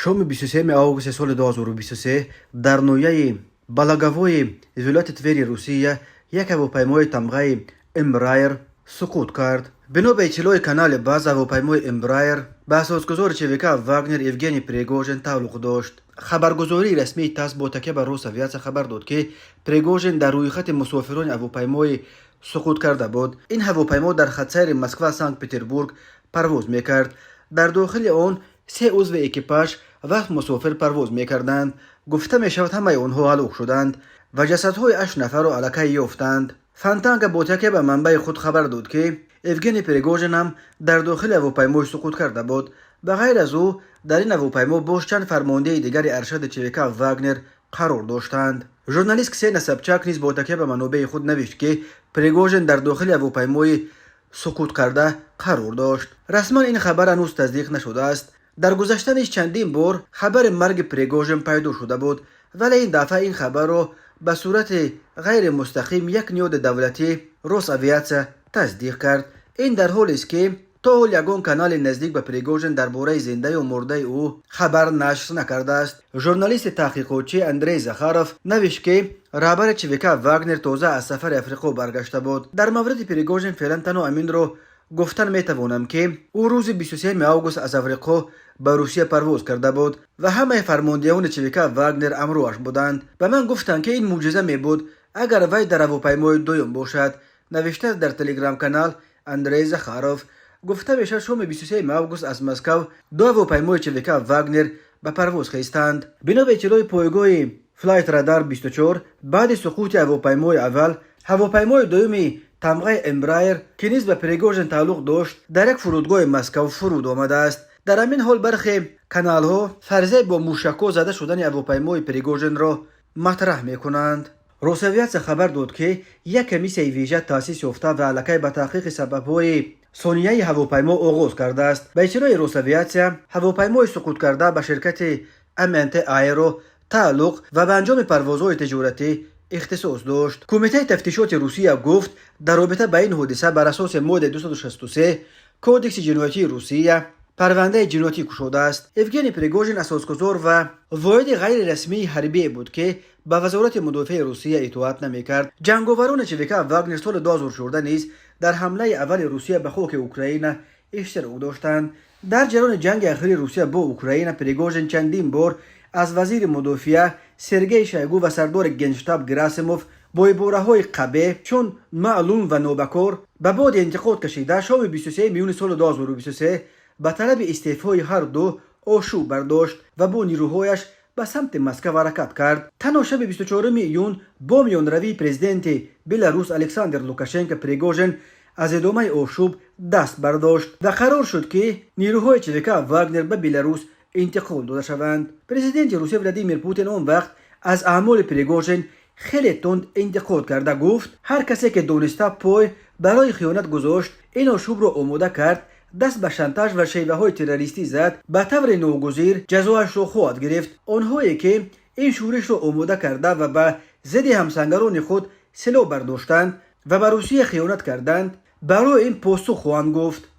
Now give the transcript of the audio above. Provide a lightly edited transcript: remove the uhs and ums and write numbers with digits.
شام 23 آگوست سال 2023 در نویه بلاگاوی ایالات تور روسیه یک هواپیمای تمغه امبرایر سقوط کرد. بنا به اطلاع کانال باز هواپیمای امبرایر به اساسگزار شبکه واگنر یوگنی پریگوژن تعلق داشت. خبرگزاری رسمی تاس با تکیه بر روس اویاتسیا خبر داد که پریگوژن در روی خط مسافران هواپیمای سقوط کرده بود. این هواپیما در خط سیر مسکو سانت پترزبورگ پرواز میکرد. در داخل آن 3 عضو اکیپاژ و مسافر پرواز میکردند. گفته میشود همه آنها هلاک شدند و جسدهای 8 نفر را الکی یافتند. فانتانگا با تکیه به منبع خود خبر داد که یوگنی پریگوژن هم در داخل هواپیمای سقوط کرده بود. به غیر از او در این هواپیما باز چند فرمانده دیگر ارشد شبکه واگنر قرار داشتند. ژورنالیست کسنیا سابچاک نیز با تکیه به منابع خود نوشت که پریگوژن در داخل هواپیمای سقوط کرده قرار داشت. رسما این خبر هنوز تصدیق نشده است. در گذشته نیز چندین بار خبر مرگ پریگوژن پیدا شده بود، ولی این دفعه این خبر را به صورت غیر مستقیم یک نهاد دولتی روس اویاتسیا تصدیق کرد. این در حالی است که تا حال یگان کانال نزدیک به پریگوژن درباره زنده و مرده او خبر نشر نکرده است. ژورنالیست تحقیقاتچی اندری زاخاروف نوشت که رهبر شبکه واگنر تازه از سفر افریقا برگشته بود. در مورد پریگوژن فعلا تنها امین را گفتن میتوانم که او روز 23 آگوست از افریقا به روسیه پرواز کرده بود و همه فرماندهان شبکه واگنر همراهش بودند. به من گفتند که این معجزه می بود اگر وی در هواپیمای دوم باشد. نوشته در تلگرام کانال اندری زاخاروف. گفته میشد شام 23 آگوست از مسکو 2 هواپیمای شبکه واگنر به پرواز خیستند. بنا به اطلاع پایگاه فلایت رادار 24 بعد سقوط هواپیمای اول، هواپیمای دومی تمغه امبرایر که نیز به پریگوژن تعلق داشت در یک فرودگاه مسکو فرود آمده است. در همین حال برخی کانال ها فرضیه با موشک‌ها زده شدن هواپیمای پریگوژن را مطرح میکنند. روس اویاتسیا خبر داد که یک کمیسیون ویژه تأسیس یافته و الکی به تحقیق سبب‌های ثانیه هواپیما آغاز کرده است. به اطلاع روس اویاتسیا هواپیمای سقوط کرده به شرکت امنت ایرو تعلق و به انجام پروازهای تجارتی اختصاص داشت. کمیته تفتیشات روسیه گفت در رابطه با این حادثه بر اساس ماده 263 کودکس جنایتی روسیه پرونده جنایتی گشوده است. یوگنی پریگوژن اساسگزار و واحد غیر رسمی حربی بود که به وزارت مدافع روسیه اطاعت نمیکرد. جنگاوران شبکه واگنر سال 2014 نیز در حمله اول روسیه به خاک اوکراین اشتراک داشتند. در جریان جنگ اخیر روسیه با اوکراین پریگوژن چندین بار از وزیر مدافع سرگئی شویگو و سردار گنشتاب گراسیموف با عباره‌های قبیح چون معلوم و نوبکار به باد انتقاد کشیده شام 23 میون سال 2023 به طلب استعفای هر دو آشوب برداشت و با نیروهایش به سمت مسکو حرکت کرد. تنها شب 24 ایون با میانروی پرزیدنت بلاروس الکساندر لوکاشنکو پریگوژن از ادامه آشوب دست برداشت و قرار شد که نیروهای شبکه واگنر به بلاروس انتقال داده شوند. پرزیدنت روسیه ولادیمیر پوتین اون وقت از اعمال پریگوژن خیلی تند انتقاد کرده. گفت هر کسی که دونسته پای برای خیانت گذاشت این آشوب را آماده کرد، دست به شانتاژ و شیوه های تروریستی زد، به طور ناگزیر جزایش را خواهد گرفت. آنهایی که این شورش را آماده کرده و به ضد همسنگران خود سلاح برداشتند و به روسیه خیانت کردند برای این پاسخ خواهند گفت.